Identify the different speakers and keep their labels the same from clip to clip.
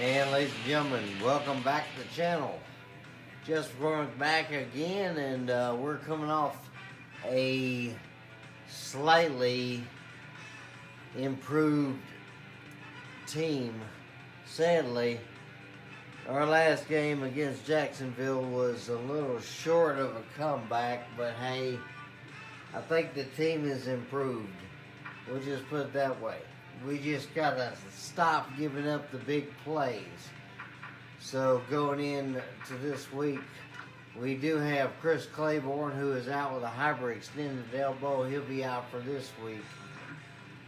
Speaker 1: And ladies and gentlemen, welcome back to the channel. Just going back again, and we're coming off a slightly improved team. Sadly, our last game against Jacksonville was a little short of a comeback, but hey, I think the team is improved. We'll just put it that way. We just gotta stop giving up the big plays. So going in to this week, we do have Chris Claiborne, who is out with a hyperextended elbow. He'll be out for this week.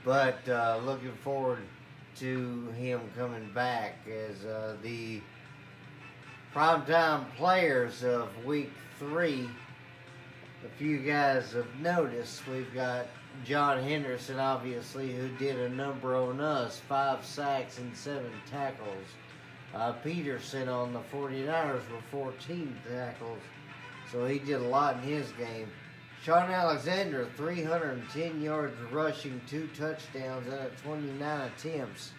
Speaker 1: But looking forward to him coming back as the primetime players of week 3. A few guys have noticed. We've got John Henderson, obviously, who did a number on us, 5 sacks and 7 tackles. Peterson on the 49ers with 14 tackles, so he did a lot in his game. Sean Alexander, 310 yards rushing, 2 touchdowns out of 29 attempts.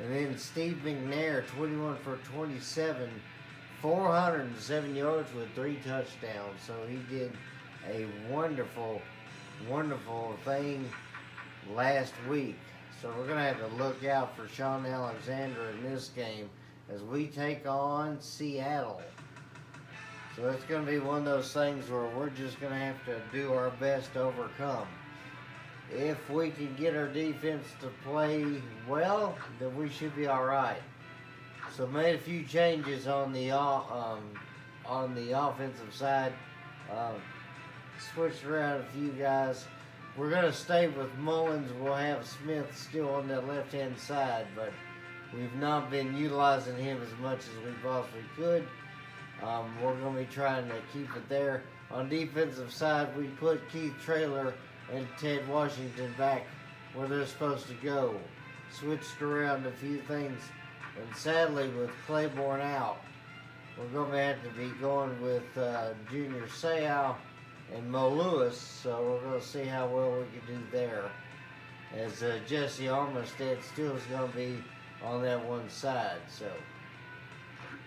Speaker 1: And then Steve McNair, 21 for 27, 407 yards with 3 touchdowns. So he did a wonderful thing last week. So we're going to have to look out for Sean Alexander in this game as we take on Seattle. So it's going to be one of those things where we're just going to have to do our best to overcome. If we can get our defense to play well, then we should be all right. So made a few changes on the offensive side. Switched around a few guys. We're going to stay with Mullins. We'll have Smith still on that left-hand side, but we've not been utilizing him as much as we possibly could. We're going to be trying to keep it there. On defensive side, we put Keith Traylor and Ted Washington back where they're supposed to go. Switched around a few things, and sadly, with Claiborne out, we're going to have to be going with Junior Seau and Mo Lewis, so we're going to see how well we can do there. As Jesse Armistead still is going to be on that one side. So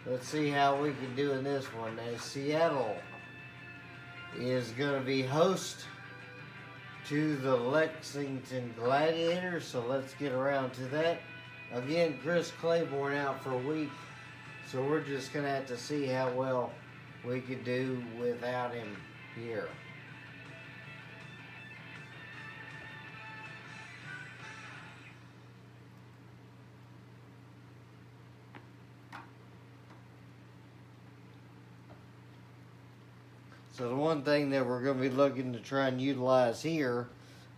Speaker 1: let's see how we can do in this one. As Seattle is going to be host to the Lexington Gladiators, so let's get around to that. Again, Chris Claiborne out for a week, so we're just going to have to see how well we can do without him here. So the one thing that we're going to be looking to try and utilize here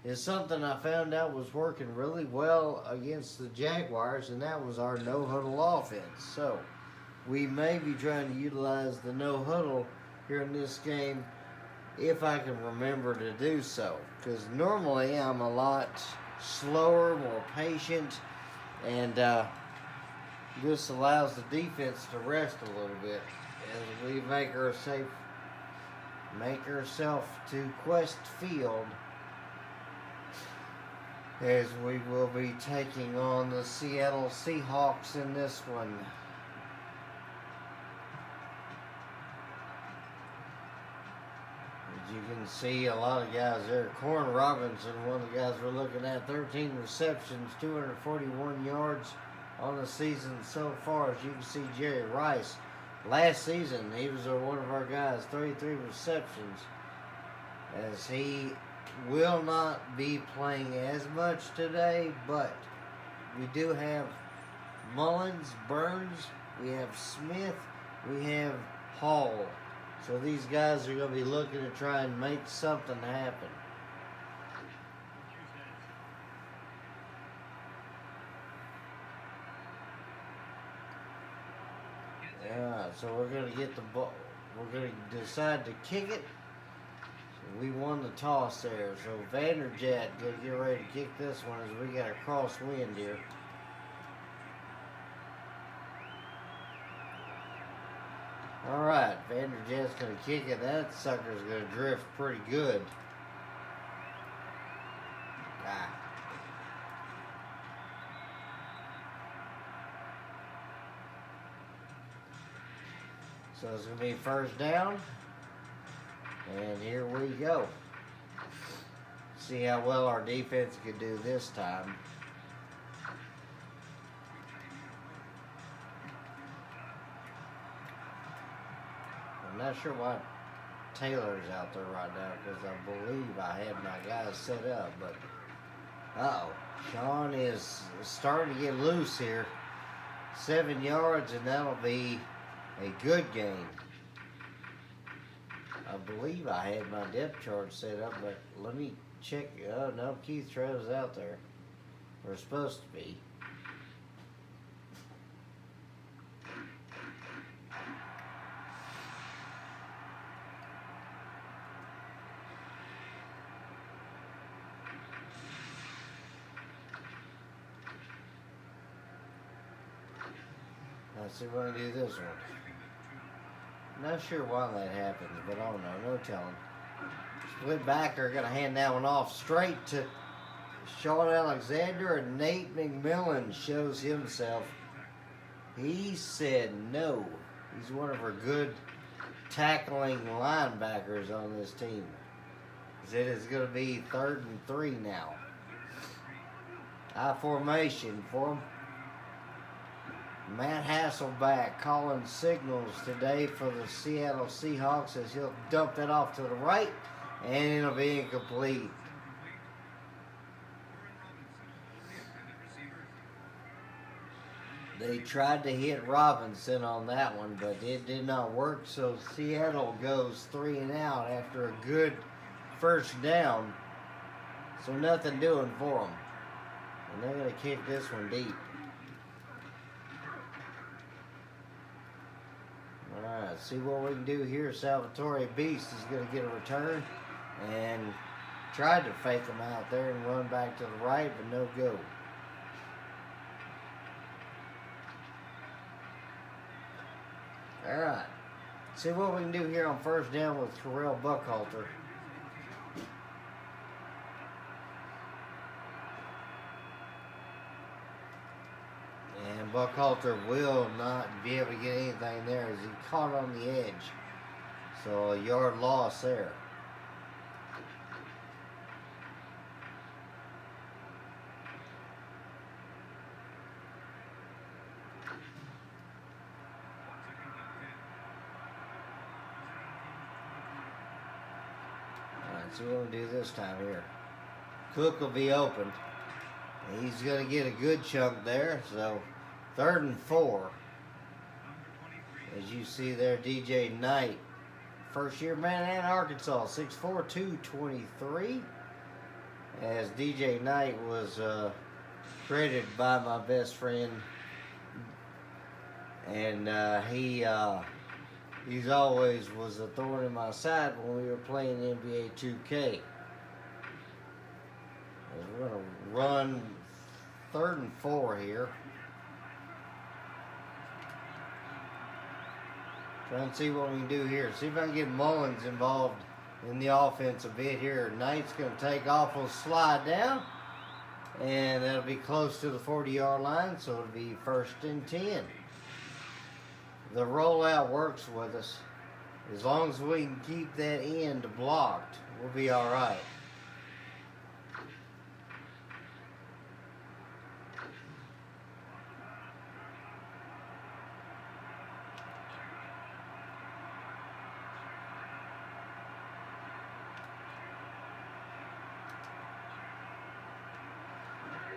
Speaker 1: is something I found out was working really well against the Jaguars, and that was our no-huddle offense. So we may be trying to utilize the no-huddle here in this game if I can remember to do so. Because normally I'm a lot slower, more patient, and this allows the defense to rest a little bit as we make ourselves to Quest Field, as we will be taking on the Seattle Seahawks in this one. As you can see, a lot of guys there. Corn Robinson, one of the guys we're looking at, 13 receptions, 241 yards on the season so far. As you can see, Jerry Rice, last season, he was one of our guys, 33 receptions, as he will not be playing as much today, but we do have Mullins, Burns, we have Smith, we have Hall. So these guys are going to be looking to try and make something happen. So we're going to get the ball. We're going to decide to kick it. So we won the toss there. So Vanderjagt going to get ready to kick this one as we got a crosswind here. All right, Vanderjagt's going to kick it. That sucker's going to drift pretty good. So it's going to be first down. And here we go. See how well our defense can do this time. I'm not sure why Taylor's out there right now because I believe I had my guys set up. But, Sean is starting to get loose here. 7 yards, and that'll be a good gain. I believe I had my depth chart set up, but let me check. Oh, no, Keith Trevor's out there. We're supposed to be. Let's see if I can do this one. Not sure why that happens, but I don't know. No telling. Split backer, going to hand that one off straight to Sean Alexander, and Nate McMillan shows himself. He said no. He's one of our good tackling linebackers on this team. It is going to be 3rd and 3 now. I formation for him. Matt Hasselback calling signals today for the Seattle Seahawks as he'll dump that off to the right, and it'll be incomplete. They tried to hit Robinson on that one, but it did not work, so Seattle goes 3 and out after a good first down. So nothing doing for them. And they're going to kick this one deep. Alright, see what we can do here. Salvatore Beast is going to get a return and tried to fake him out there and run back to the right, but no go. Alright, see what we can do here on first down with Terrell Buckhalter. And Buckhalter will not be able to get anything there as he caught on the edge. So a yard loss there. Alright, so we'll do this time here. Cook will be open. He's going to get a good chunk there, so 3rd and 4. As you see there, DJ Knight, first-year man in Arkansas, 6'4", 223. As DJ Knight was created by my best friend, and he's always was a thorn in my side when we were playing NBA 2K. We're going to run 3rd and 4 here. Trying to see what we can do here. See if I can get Mullins involved in the offense a bit here. Knight's going to take off, will slide down, and that'll be close to the 40-yard line, so it'll be 1st and 10. The rollout works with us. As long as we can keep that end blocked, we'll be all right.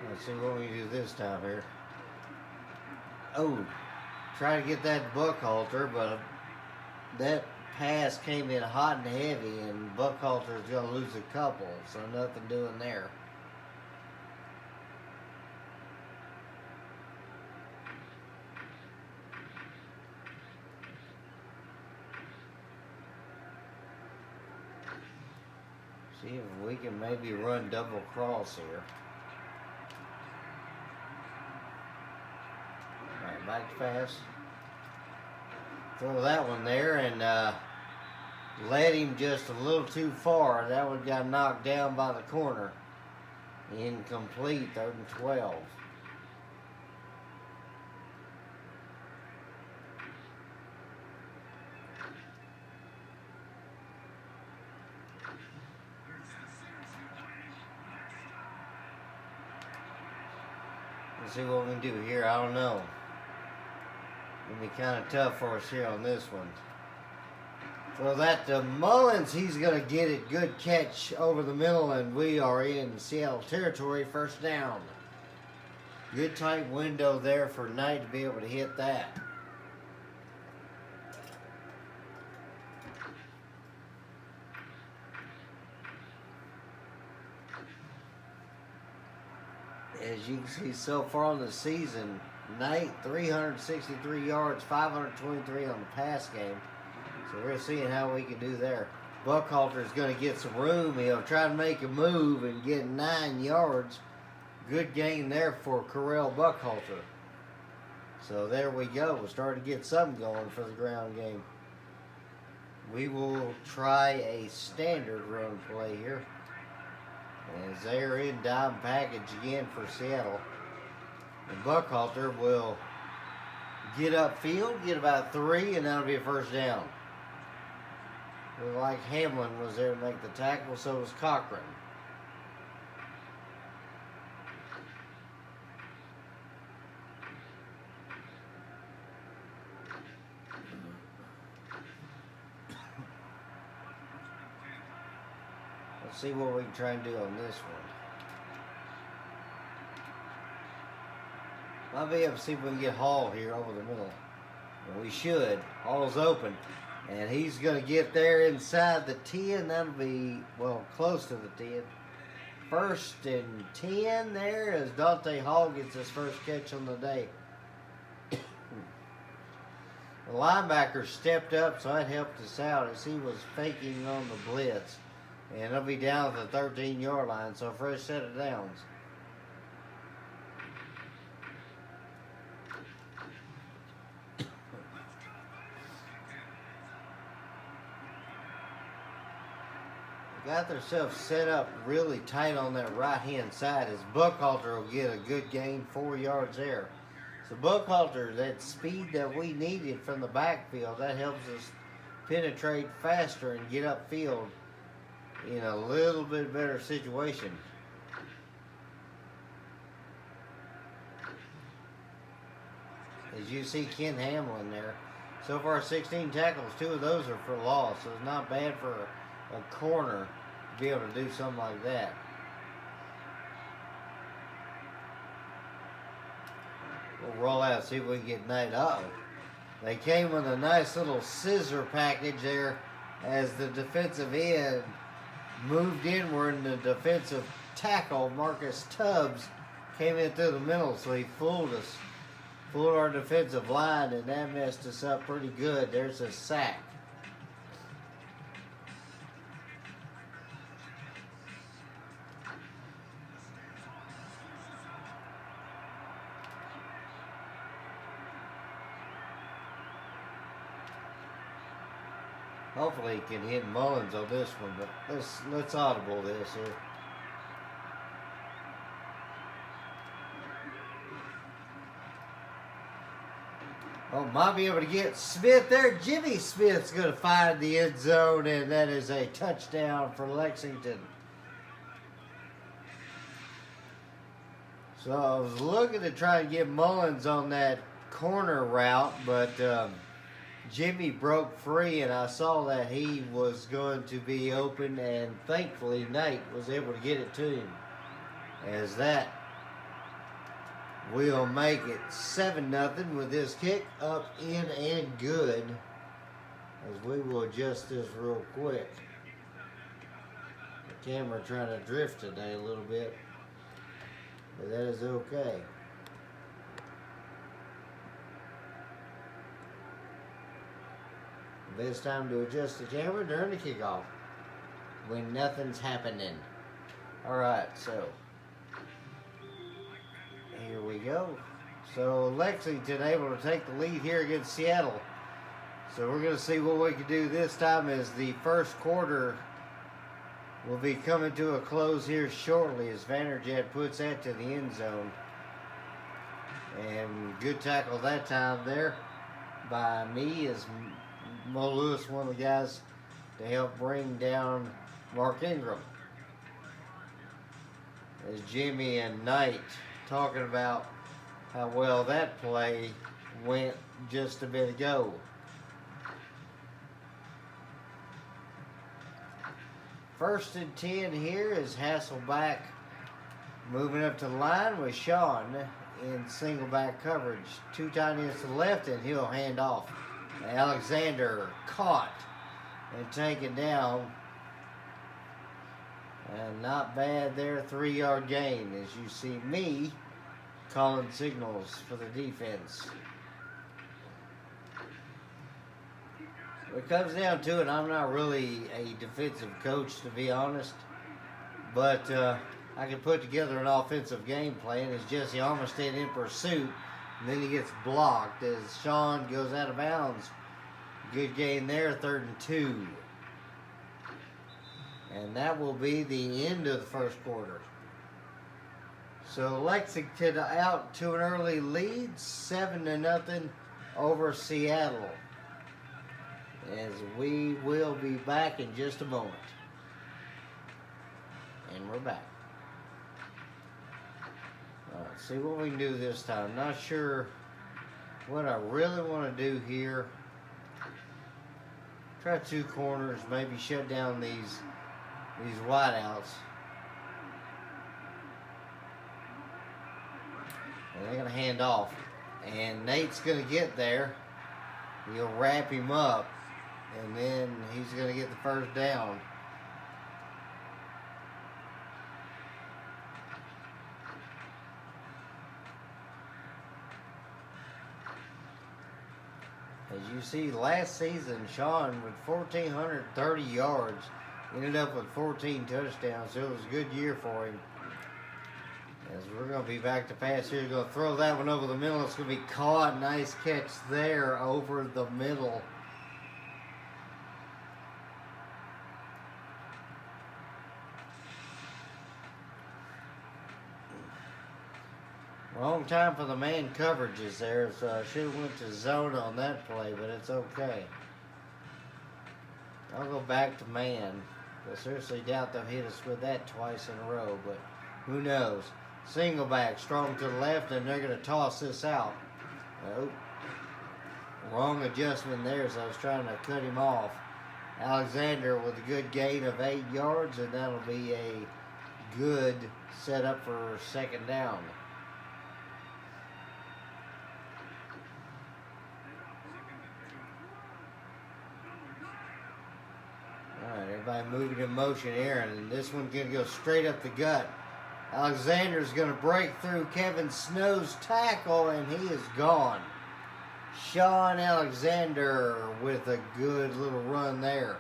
Speaker 1: Let's see what we do this time here. Oh, try to get that Buckhalter, but that pass came in hot and heavy, and Buckhalter is going to lose a couple, so nothing doing there. See if we can maybe run double cross here. Alright, back to pass. Throw that one there and led him just a little too far. That one got knocked down by the corner. Incomplete, 3rd and 12. see what we can do here. I don't know. It'll be kind of tough for us here on this one. So that Mullins, he's going to get it. Good catch over the middle, and we are in Seattle territory. First down. Good tight window there for Knight to be able to hit that. As you can see so far in the season, Knight 363 yards, 523 on the pass game. So we're seeing how we can do there. Buckhalter's going to get some room. He'll try to make a move and get 9 yards. Good gain there for Correll Buckhalter. So there we go. We're starting to get something going for the ground game. We will try a standard run play here. As they're in dime package again for Seattle. And Buckhalter will get upfield, get about 3, and that'll be a first down. Looked like Hamlin was there to make the tackle, so was Cochran. Let's see what we can try and do on this one. Might be able to see if we can get Hall here over the middle. And we should. Hall's open. And he's going to get there inside the 10. That'll be, well, close to the 10. First and 10 there as Dante Hall gets his first catch on the day. The linebacker stepped up, so that helped us out as he was faking on the blitz. And it'll be down at the 13-yard line, so fresh set of downs. Got themselves set up really tight on that right-hand side as Buckhalter will get a good gain, 4 yards there. So Buckhalter, that speed that we needed from the backfield, that helps us penetrate faster and get upfield in a little bit better situation. As you see Ken Hamlin there. So far 16 tackles, 2 of those are for loss, so it's not bad for a corner to be able to do something like that. We'll roll out, see if we can get Knight. They came with a nice little scissor package there as the defensive end moved inward and the defensive tackle, Marcus Tubbs, came in through the middle, so he fooled us. Fooled our defensive line, and that messed us up pretty good. There's a sack. Hopefully he can hit Mullins on this one, but let's audible this here. Oh, might be able to get Smith there. Jimmy Smith's going to find the end zone, and that is a touchdown for Lexington. So I was looking to try and get Mullins on that corner route, but Jimmy broke free, and I saw that he was going to be open, and thankfully Knight was able to get it to him. As that will make it 7-0 with this kick up, in, and good. As we will adjust this real quick. The camera trying to drift today a little bit, but that is okay. Best time to adjust the camera during the kickoff when nothing's happening. Alright, so here we go. So Lexington able to take the lead here against Seattle. So we're going to see what we can do this time as the first quarter will be coming to a close here shortly as Vanderjet puts that to the end zone. And good tackle that time there by me as Mo Lewis, one of the guys to help bring down Mark Ingram. As Jimmy and Knight talking about how well that play went just a bit ago. First and 10 here is Hasselback moving up to the line with Sean in single back coverage. Two tight ends to the left, and he'll hand off. Alexander caught and taken down. And not bad there, 3-yard gain, as you see me calling signals for the defense. When it comes down to it, I'm not really a defensive coach, to be honest. But I can put together an offensive game plan. As Jesse Armistead in pursuit, and then he gets blocked as Sean goes out of bounds. Good gain there, 3rd and 2. And that will be the end of the first quarter. So Lexington out to an early lead, 7-0 over Seattle. As we will be back in just a moment. And we're back. Alright, see what we can do this time. Not sure what I really want to do here. Try 2 corners, maybe shut down these wideouts. And they're going to hand off. And Nate's going to get there. He'll wrap him up. And then he's going to get the first down. As you see, last season, Sean with 1,430 yards ended up with 14 touchdowns. So it was a good year for him. As we're going to be back to pass here, he's going to throw that one over the middle. It's going to be caught. Nice catch there over the middle. Wrong time for the man coverages there, so I should have went to zone on that play, but it's okay. I'll go back to man. I seriously doubt they'll hit us with that twice in a row, but who knows. Single back, strong to the left, and they're going to toss this out. Oh, wrong adjustment there as I was trying to cut him off. Alexander with a good gain of 8 yards, and that'll be a good setup for 2nd down. Alright, everybody moving in motion here, and this one's going to go straight up the gut. Alexander's going to break through Kevin Snow's tackle, and he is gone. Sean Alexander with a good little run there.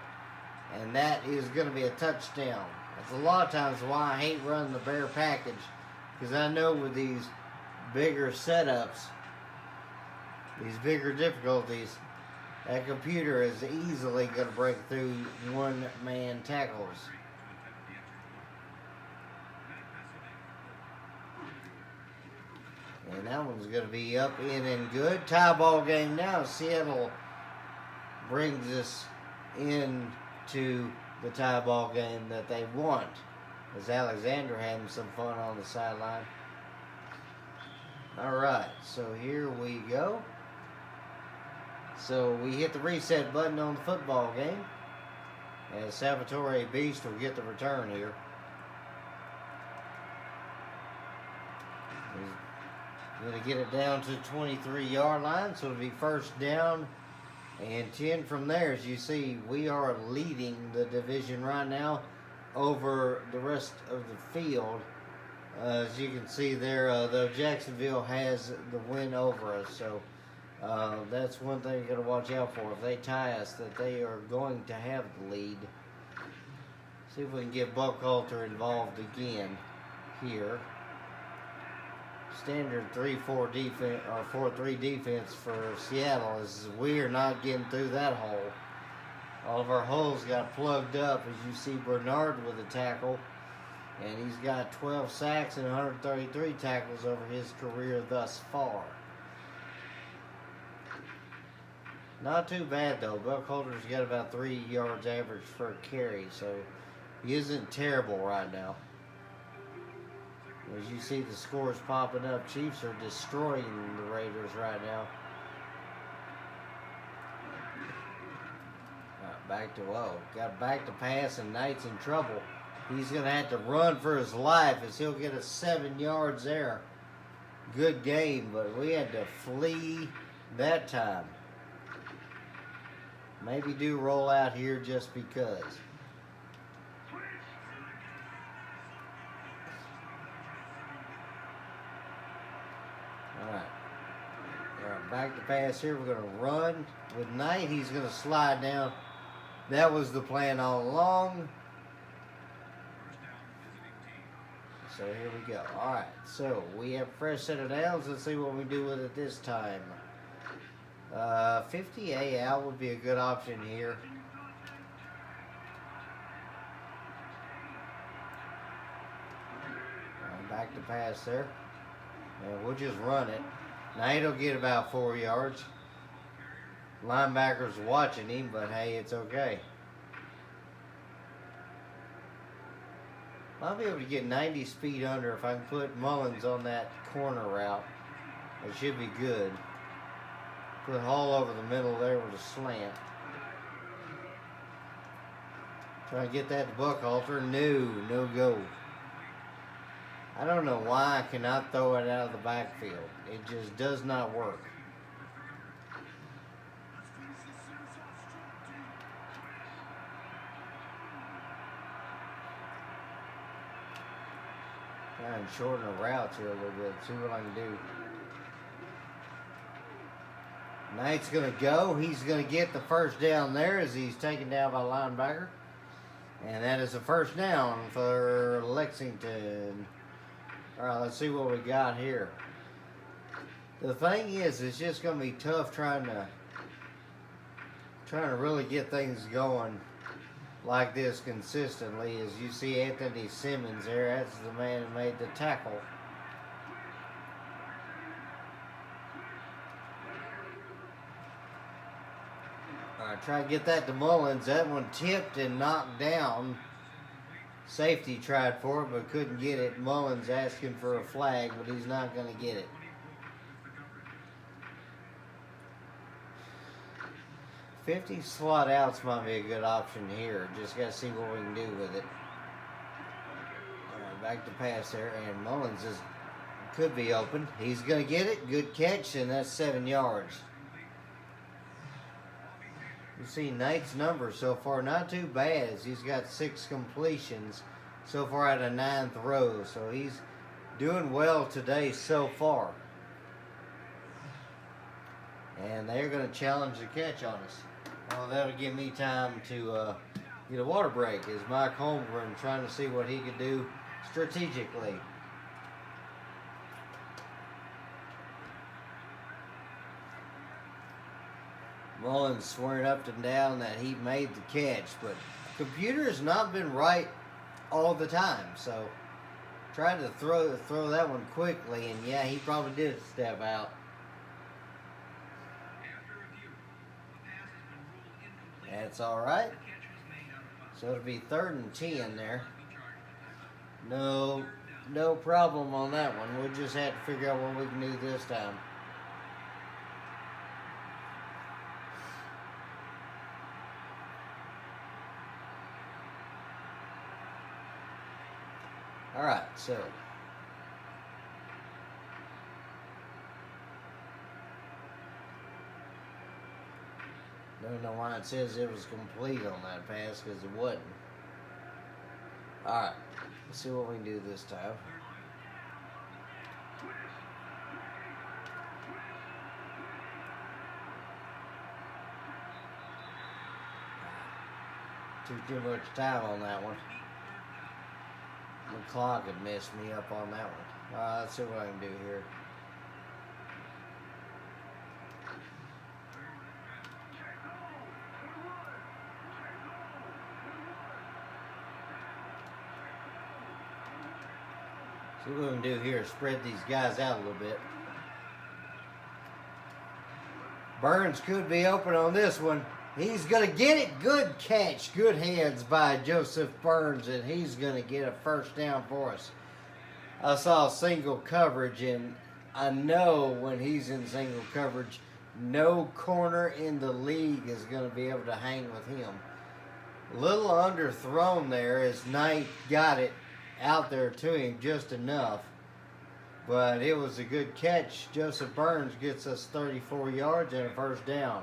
Speaker 1: And that is going to be a touchdown. That's a lot of times why I hate running the bear package. Because I know with these bigger setups, these bigger difficulties, that computer is easily going to break through one-man tackles. And that one's going to be up, in, and good. Tie ball game now. Seattle brings us into the tie ball game that they want. As Alexander having some fun on the sideline. All right, so here we go. So we hit the reset button on the football game. And Salvatore Beast will get the return here. He's going to get it down to the 23-yard line, so it'll be 1st down and 10 from there. As you see, we are leading the division right now over the rest of the field. As you can see there, though, Jacksonville has the win over us, so that's one thing you got to watch out for. If they tie us, that they are going to have the lead. See if we can get Buckhalter involved again here. Standard 3-4 defense or 4-3 defense for Seattle is we are not getting through that hole. All of our holes got plugged up, as you see Bernard with a tackle, and he's got 12 sacks and 133 tackles over his career thus far. Not too bad though. Buckholder's got about 3 yards average per carry, so he isn't terrible right now. As you see the scores popping up, Chiefs are destroying the Raiders right now. Back to got back to pass, and Knight's in trouble. He's going to have to run for his life as he'll get a 7 yards there. Good game, but we had to flee that time. Maybe do roll out here just because. Alright, back to pass here. We're going to run with Knight. He's going to slide down. That was the plan all along. So here we go. Alright, so we have a fresh set of downs. Let's see what we do with it this time. 50A out would be a good option here. Back to pass there. And we'll just run it. Knight will get about 4 yards. Linebacker's watching him, but hey, it's okay. I'll be able to get 90 speed under if I can put Mullins on that corner route. It should be good. Put Hall over the middle there with a slant. Try to get that to Buckhalter. No go. I don't know why I cannot throw it out of the backfield. It just does not work. Try and shorten the routes here a little bit. See what I can do. Knight's going to go. He's going to get the first down there as he's taken down by linebacker. And that is a first down for Lexington. All right, let's see what we got here. The thing is, it's just going to be tough trying to really get things going like this consistently. As you see Anthony Simmons there, that's the man who made the tackle. All right, try to get that to Mullins. That one tipped and knocked down. Safety tried for it, but couldn't get it. Mullins asking for a flag, but he's not going to get it. $50 slot outs might be a good option here. Just got to see what we can do with it. All right, back to pass there, and Mullins could be open. He's going to get it. Good catch, and that's 7 yards. You see Knight's numbers so far, not too bad, as he's got 6 completions so far out of 9 throws. So he's doing well today so far. And they're going to challenge the catch on us. Well, that'll give me time to get a water break. Is Mike Holmgren trying to see what he could do strategically. Mullins swearing up and down that he made the catch, but the computer has not been right all the time. So tried to throw that one quickly, and yeah, he probably did step out. That's all right. So it'll be 3rd and 10 there. No problem on that one. We'll just have to figure out what we can do this time. All right, so don't know why it says it was complete on that pass, because it wasn't. All right, let's see what we can do this time. Too much time on that one. The clock had messed me up on that one. All right, let's see what I can do here. See what we can do here is spread these guys out a little bit. Burns could be open on this one. He's going to get it. Good catch. Good hands by Joseph Burns, and he's going to get a first down for us. I saw single coverage, and I know when he's in single coverage, no corner in the league is going to be able to hang with him. A little underthrown there as Knight got it out there to him just enough. But it was a good catch. Joseph Burns gets us 34 yards and a first down.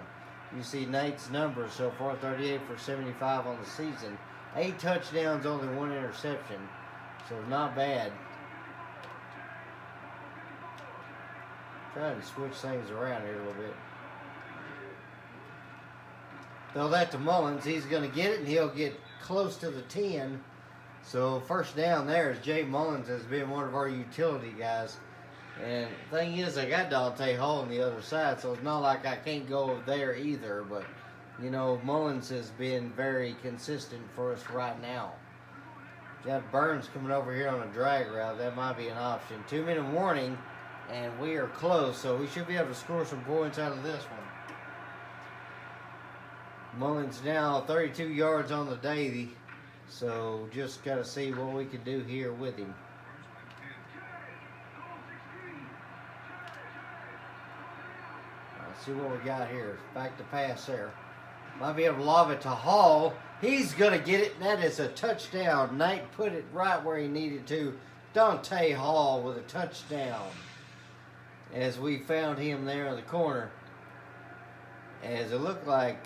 Speaker 1: You see Knight's numbers so far, 38 for 75 on the season. 8 touchdowns, only 1 interception. So not bad. Trying to switch things around here a little bit. Throw that to Mullins. He's going to get it, and he'll get close to the 10. So first down there is Jay Mullins has been one of our utility guys. And the thing is, I got Dante Hall on the other side, so it's not like I can't go over there either. But, you know, Mullins has been very consistent for us right now. Got Burns coming over here on a drag route. That might be an option. 2-minute warning, and we are close, so we should be able to score some points out of this one. Mullins now 32 yards on the day, so just got to see what we can do here with him. Let's see what we got here. Back to pass there. Might be able to lob it to Hall. He's going to get it, and that is a touchdown. Knight put it right where he needed to. Dante Hall with a touchdown. As we found him there in the corner. As it looked like,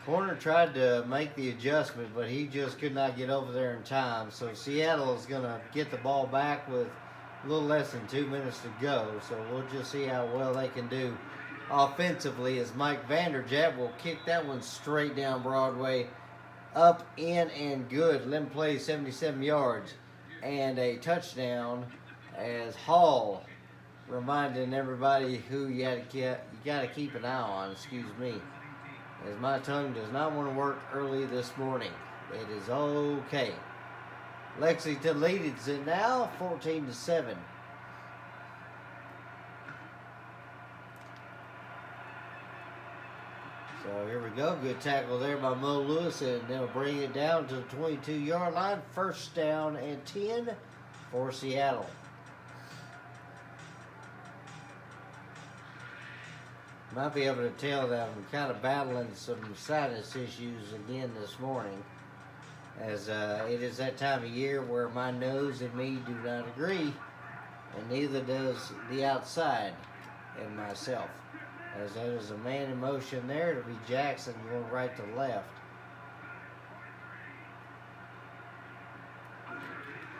Speaker 1: corner tried to make the adjustment, but he just could not get over there in time. So Seattle is going to get the ball back with a little less than 2 minutes to go. So we'll just see how well they can do offensively as Mike Vanderjagt will kick that one straight down Broadway. Up, in, and good. Lim play 77 yards and a touchdown as Hall reminding everybody who you got to keep an eye on, excuse me, as my tongue does not want to work early this morning. It is okay. Lexington leads it now 14-7. So here we go. Good tackle there by Mo Lewis, and they'll bring it down to the 22-yard line. First down and 10 for Seattle. Might be able to tell that I'm kind of battling some sinus issues again this morning, as it is that time of year where my nose and me do not agree, and neither does the outside and myself. As that is a man in motion there. It'll be Jackson going right to left.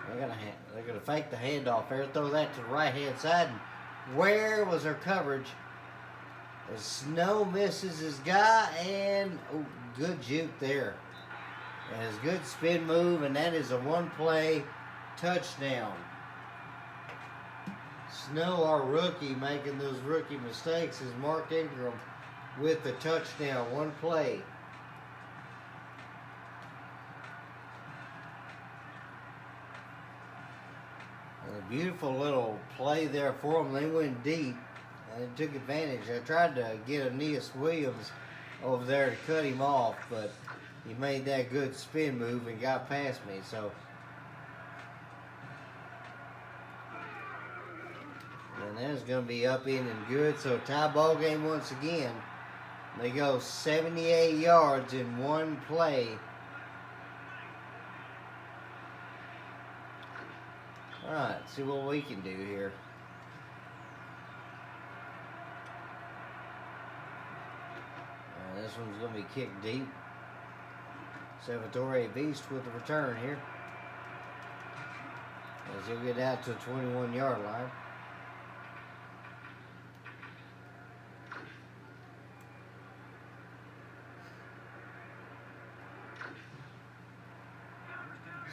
Speaker 1: They're gonna fake the handoff there, throw that to the right-hand side. And where was their coverage? As Snow misses his guy, and good juke there. As good spin move, and that is a one-play touchdown. Snow, our rookie, making those rookie mistakes, is Mark Ingram with the touchdown. One play. And a beautiful little play there for them. They went deep, and they took advantage. I tried to get Aeneas Williams over there to cut him off, but he made that good spin move and got past me. So, and that's going to be up, in, and good. So tie ball game once again. They go 78 yards in one play. All right, see what we can do here. This one's going to be kicked deep. Salvatore Beast with the return here, as he'll get out to the 21-yard line.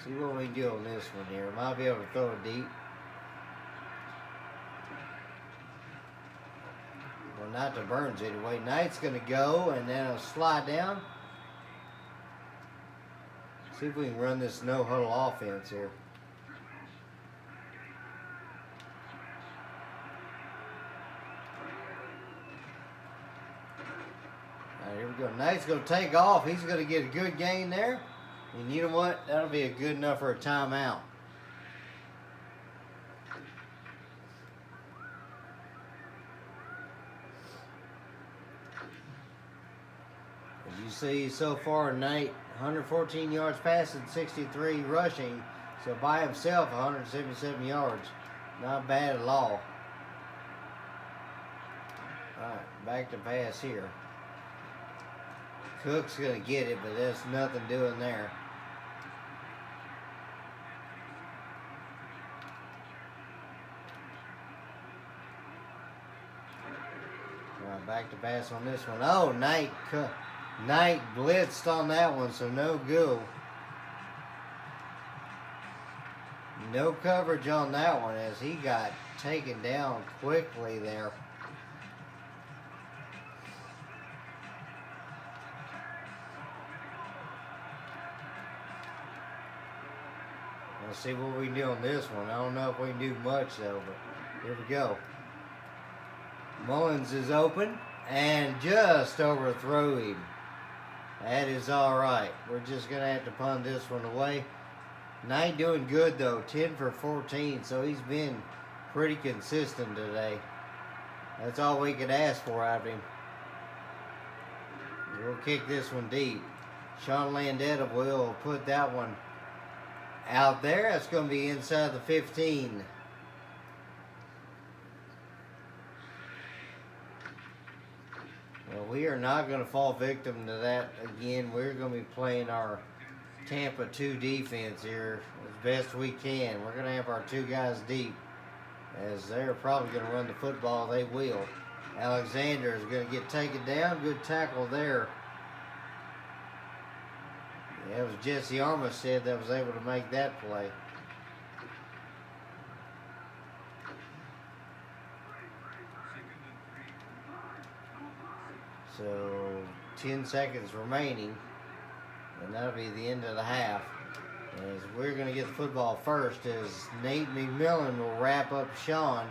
Speaker 1: See what we can do on this one here. Might be able to throw it deep. Well, not to Burns anyway. Knight's going to go, and then it'll slide down. See if we can run this no-huddle offense here. All right, here we go. Knight's going to take off. He's going to get a good gain there. And you know what? That'll be a good enough for a timeout. As you see so far, Knight, 114 yards passing, 63 rushing. So by himself, 177 yards. Not bad at all. Alright, back to pass here. Cook's going to get it, but there's nothing doing there. Alright, back to pass on this one. Oh, Knight blitzed on that one, so no go. No coverage on that one as he got taken down quickly there. Let's see what we can do on this one. I don't know if we can do much though, but here we go. Mullins is open and just overthrow him. That is all right. We're just going to have to punt this one away. Knight doing good though, 10 for 14, so he's been pretty consistent today. That's all we could ask for out of him. We'll kick this one deep. Sean Landetta will put that one out there. That's going to be inside the 15. Well, we are not going to fall victim to that again. We're going to be playing our Tampa 2 defense here as best we can. We're going to have our two guys deep. As they're probably going to run the football, they will. Alexander is going to get taken down. Good tackle there. Yeah, it was Jesse Armistead that was able to make that play. So 10 seconds remaining, and that'll be the end of the half. As we're going to get the football first, as Nate McMillan will wrap up Sean.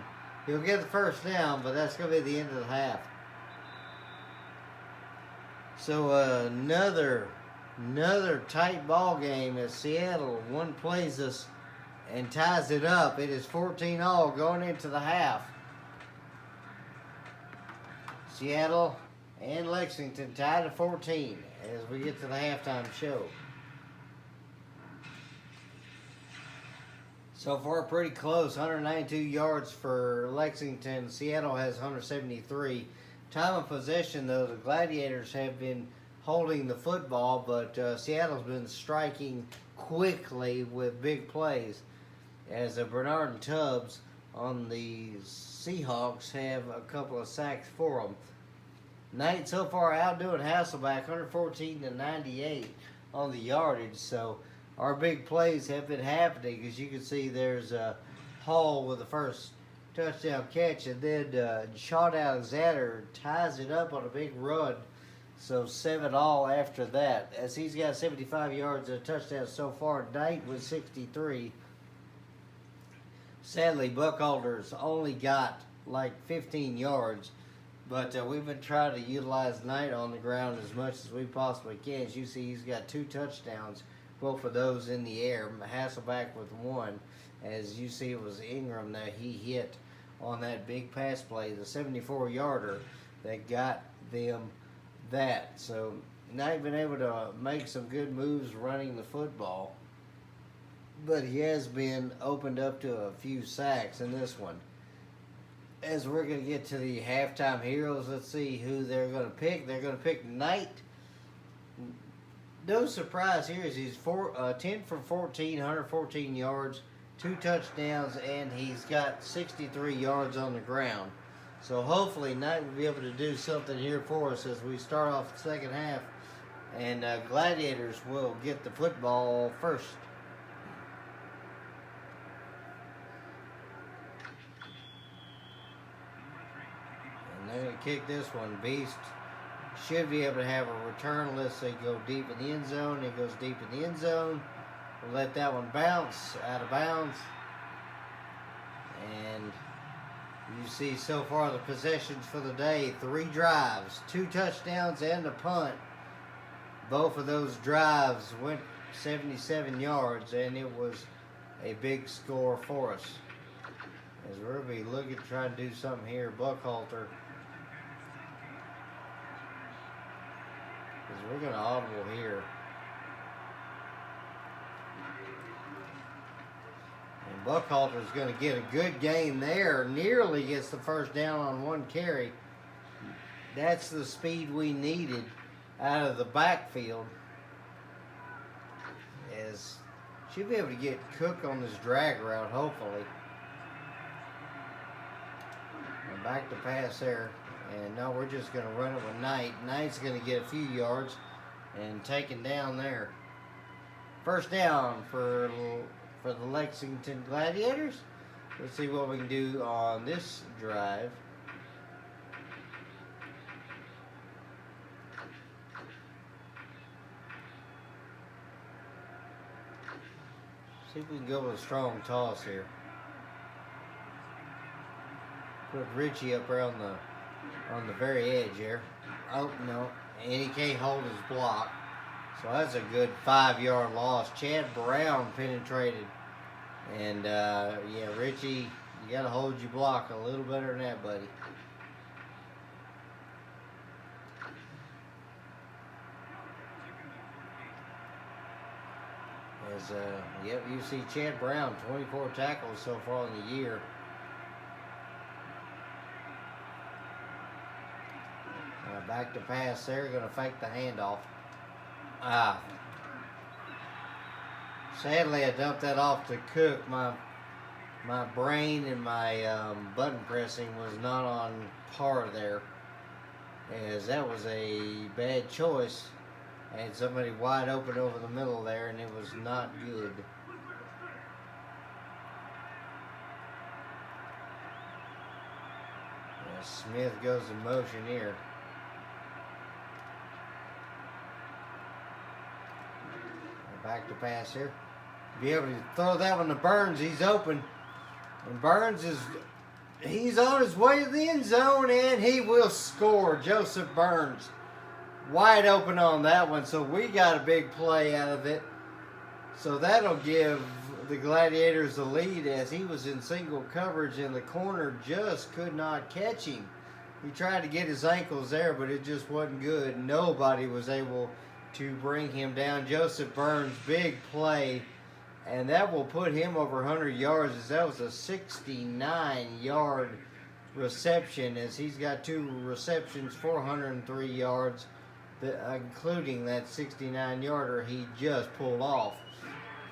Speaker 1: He'll get the first down, but that's going to be the end of the half. So another tight ball game as Seattle one plays us and ties it up. It is 14-all going into the half. Seattle and Lexington tied at 14 as we get to the halftime show. So far, pretty close. 192 yards for Lexington. Seattle has 173. Time of possession, though, the Gladiators have been holding the football, but Seattle's been striking quickly with big plays. As Bernard and Tubbs on the Seahawks have a couple of sacks for them. Knight so far outdoing Hasselback, 114 to 98 on the yardage. So our big plays have been happening. As you can see, there's Hall with the first touchdown catch, and then Sean Alexander ties it up on a big run. So 7-all after that, as he's got 75 yards and a touchdown so far. Knight with 63. Sadly, Buckhalter's only got like 15 yards. But we've been trying to utilize Knight on the ground as much as we possibly can. As you see, he's got 2 touchdowns, both of those in the air. Hasselback with 1. As you see, it was Ingram that he hit on that big pass play, the 74-yarder that got them that. So Knight been able to make some good moves running the football. But he has been opened up to a few sacks in this one. As we're going to get to the halftime heroes, let's see who they're going to pick. They're going to pick Knight. No surprise here is he's 10 for 14, 114 yards, 2 touchdowns, and he's got 63 yards on the ground. So hopefully Knight will be able to do something here for us as we start off the second half. And Gladiators will get the football first. They're going to kick this one. Beast should be able to have a return. Let's say go deep in the end zone. It goes deep in the end zone. We'll let that one bounce out of bounds. And you see so far the possessions for the day. 3 drives, 2 touchdowns, and a punt. Both of those drives went 77 yards, and it was a big score for us. As we're going to be looking to try and do something here, Buckhalter, because we're going to audible here. And Buckhalter is going to get a good gain there. Nearly gets the first down on one carry. That's the speed we needed out of the backfield. As she'll be able to get Cook on this drag route, hopefully. And back to pass there. And no, we're just going to run it with Knight. Knight's going to get a few yards and taken down there. First down for the Lexington Gladiators. Let's see what we can do on this drive. See if we can go with a strong toss here. Put Richie up there on the very edge here. Oh no, and he can't hold his block. So that's a good 5-yard loss. Chad Brown penetrated. And yeah, Richie, you got to hold your block a little better than that, buddy. As, yep, you see Chad Brown, 24 tackles so far in the year. Back to pass there, going to fake the handoff. Sadly, I dumped that off to Cook. My brain and my button pressing was not on par there, as that was a bad choice. I had somebody wide open over the middle there, and it was not good. Smith goes in motion here. Back to pass here. Be able to throw that one to Burns. He's open. And Burns he's on his way to the end zone, and he will score. Joseph Burns wide open on that one. So we got a big play out of it. So that'll give the Gladiators the lead, as he was in single coverage and the corner just could not catch him. He tried to get his ankles there, but it just wasn't good. Nobody was able to bring him down. Joseph Burns, big play, and that will put him over 100 yards, as that was a 69-yard reception, as he's got 2 receptions, 403 yards, including that 69-yarder he just pulled off.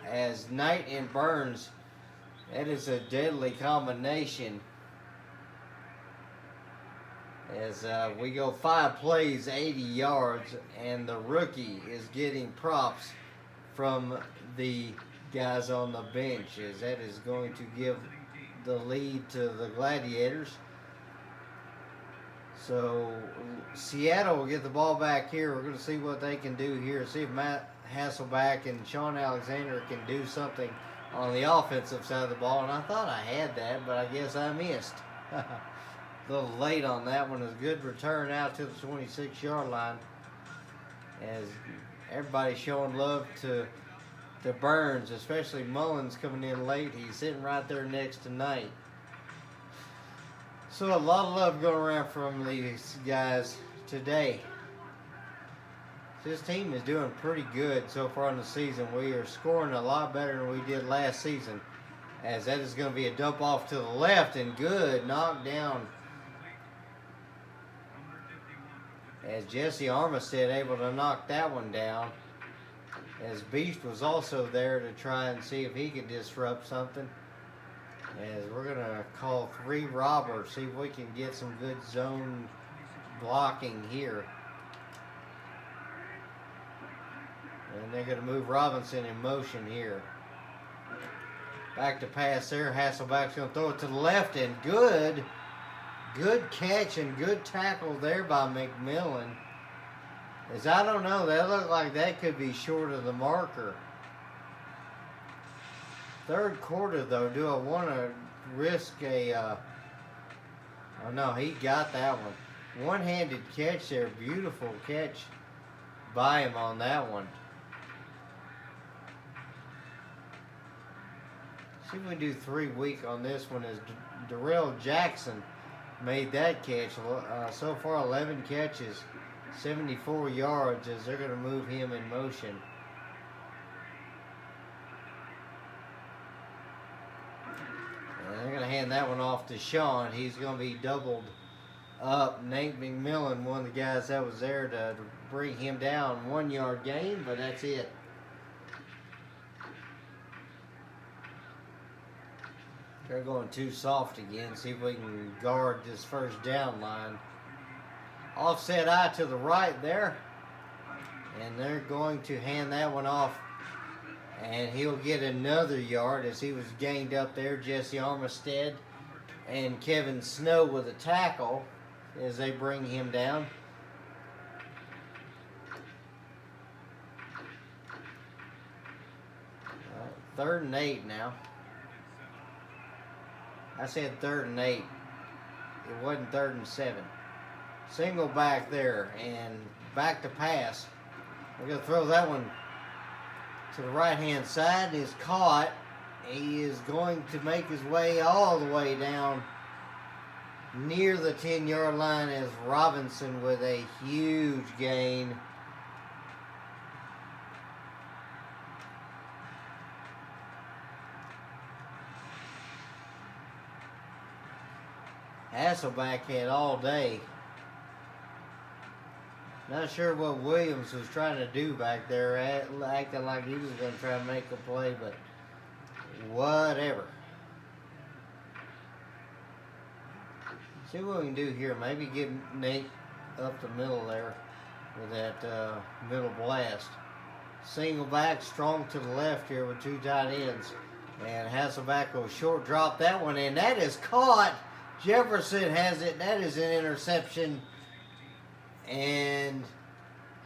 Speaker 1: As Knight and Burns, that is a deadly combination. As we go 5 plays, 80 yards, and the rookie is getting props from the guys on the bench, as that is going to give the lead to the Gladiators. So Seattle will get the ball back here. We're going to see what they can do here. See if Matt Hasselback and Sean Alexander can do something on the offensive side of the ball. And I thought I had that, but I guess I missed. A little late on that one. It was a good return out to the 26-yard line, as everybody's showing love to Burns, especially Mullins coming in late. He's sitting right there next to Knight. So a lot of love going around from these guys today. This team is doing pretty good so far in the season. We are scoring a lot better than we did last season, as that is going to be a dump off to the left, and good knockdown, as Jesse Armistead able to knock that one down, as Beast was also there to try and see if he could disrupt something. As we're going to call 3 robbers, see if we can get some good zone blocking here. And they're going to move Robinson in motion here. Back to pass there. Hasselback's going to throw it to the left, and good catch and good tackle there by McMillan. As I don't know, that looked like that could be short of the marker. Third quarter, though, do I want to risk a... oh, no, he got that one. One-handed catch there. Beautiful catch by him on that one. See if we do 3 week on this one. As Darrell Jackson made that catch. So far 11 catches, 74 yards, as they're going to move him in motion. And they're going to hand that one off to Sean. He's going to be doubled up. Nate McMillan, one of the guys that was there to bring him down. 1 yard gain, but that's it. They're going too soft again. See if we can guard this first down line. Offset eye to the right there. And they're going to hand that one off. And he'll get another yard as he was gained up there. Jesse Armistead and Kevin Snow with a tackle as they bring him down. All right, 3rd and 8 now. I said 3rd and 8. It wasn't 3rd and 7. Single back there and back to pass. We're going to throw that one to the right-hand side. Is caught. He is going to make his way all the way down near the 10-yard line as Robinson with a huge gain. Hasselback had all day. Not sure what Williams was trying to do back there, acting like he was going to try to make a play, but whatever. See what we can do here. Maybe get Nate up the middle there with that middle blast. Single back, strong to the left here with 2 tight ends. And Hasselback will short drop that one, and that is caught. Jefferson has it. That is an interception. And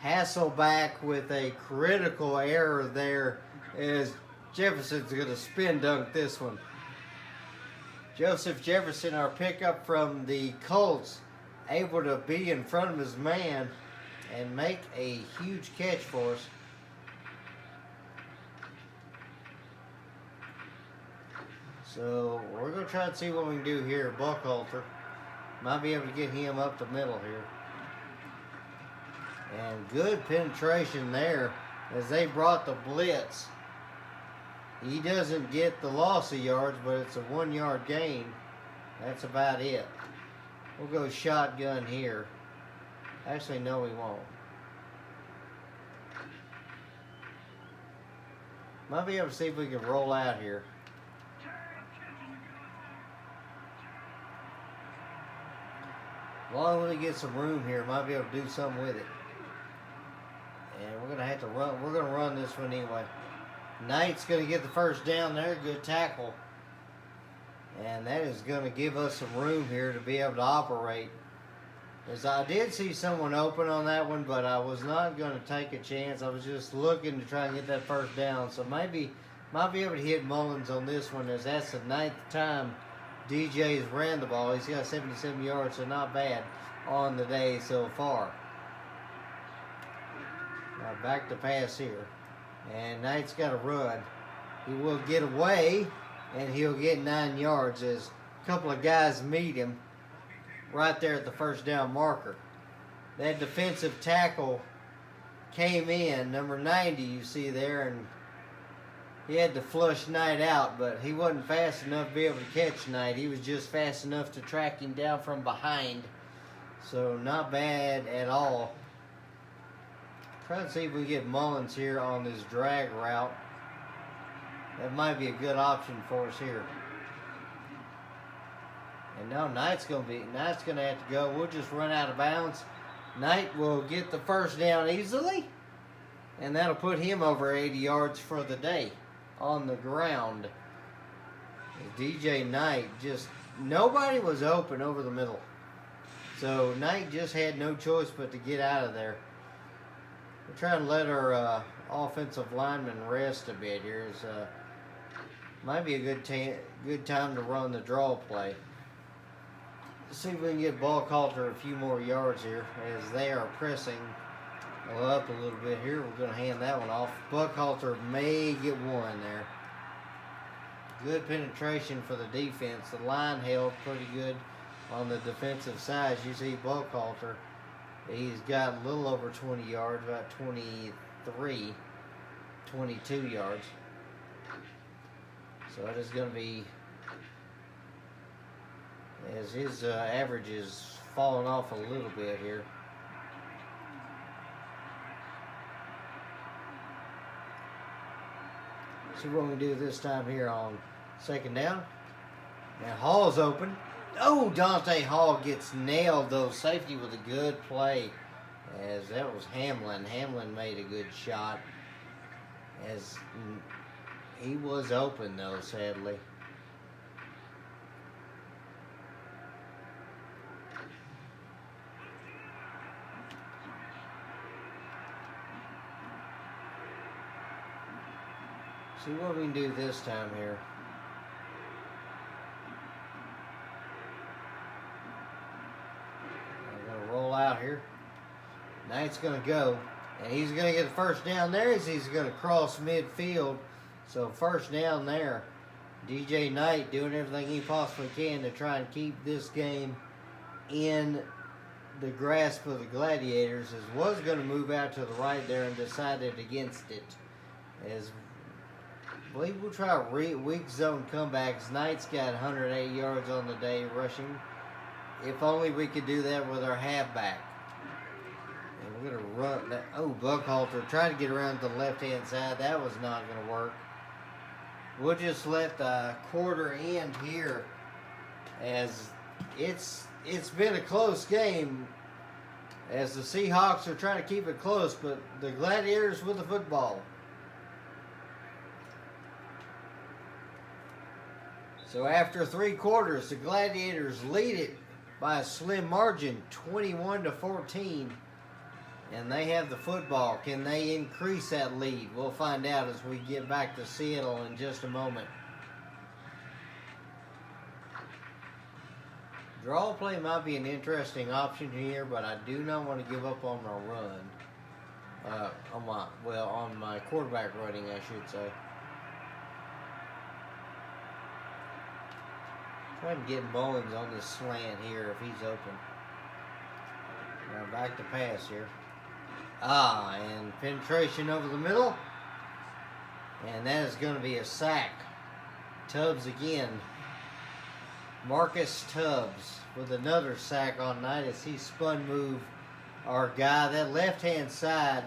Speaker 1: Hasselback with a critical error there as Jefferson's going to spin dunk this one. Joseph Jefferson, our pickup from the Colts, able to be in front of his man and make a huge catch for us. So we're going to try and see what we can do here. Buckhalter might be able to get him up the middle here. And good penetration there as they brought the blitz. He doesn't get the loss of yards, but it's a 1 yard gain. That's about it. We'll go shotgun here. Actually, no, we won't. Might be able to see if we can roll out here. As long as we get some room here, might be able to do something with it. And we're gonna have to run. We're gonna run this one anyway. Knight's gonna get the first down there. Good tackle. And that is gonna give us some room here to be able to operate. As I did see someone open on that one, but I was not gonna take a chance. I was just looking to try and get that first down. So maybe might be able to hit Mullins on this one, as that's the 9th time DJ's ran the ball. He's got 77 yards, so not bad on the day so far. Now back to pass here. And Knight's got to run. He will get away, and he'll get 9 yards as a couple of guys meet him right there at the first down marker. That defensive tackle came in, number 90 you see there, and he had to flush Knight out, but he wasn't fast enough to be able to catch Knight. He was just fast enough to track him down from behind. So not bad at all. Try to see if we can get Mullins here on this drag route. That might be a good option for us here. And now Knight's gonna have to go. We'll just run out of bounds. Knight will get the first down easily, and that'll put him over 80 yards for the day on the ground. DJ Knight, just nobody was open over the middle. So Knight just had no choice but to get out of there. We're trying to let our offensive lineman rest a bit here. It's, might be a good time to run the draw play. Let's see if we can get Buckhalter a few more yards here as they are pressing up a little bit here. We're going to hand that one off. Buckhalter may get one there. good penetration for the defense. The line held pretty good on the defensive side. You see Buckhalter, he's got a little over 20 yards, about 23, 22 yards. So it is going to be, as his average is falling off a little bit here. See what we do this time here on second down. Now Hall's open. Oh, Dante Hall gets nailed though. Safety with a good play, as that was Hamlin. Hamlin made a good shot, as he was open though, sadly. See what we can do this time here. We're going to roll out here. Knight's going to go. And he's going to get the first down there as he's going to cross midfield. So first down there. DJ Knight doing everything he possibly can to try and keep this game in the grasp of the Gladiators. As was going to move out to the right there and decided against it. As I believe we'll try weak zone comebacks. Knight's got 108 yards on the day rushing. If only we could do that with our halfback. And we're going to run that. Oh, Buckhalter trying to get around to the left-hand side. That was not going to work. We'll just let the quarter end here, as it's been a close game, as the Seahawks are trying to keep it close, but the Gladiators with the football. So after 3 quarters, the Gladiators lead it by a slim margin, 21-14, and they have the football. Can they increase that lead? We'll find out as we get back to Seattle in just a moment. Draw play might be an interesting option here, but I do not want to give up on my run. On my quarterback running, I should say. Try to get Bowens on this slant here if he's open. Now back to pass here. And penetration over the middle. And that is going to be a sack. Tubbs again. Marcus Tubbs with another sack on night as he spun move our guy. That left-hand side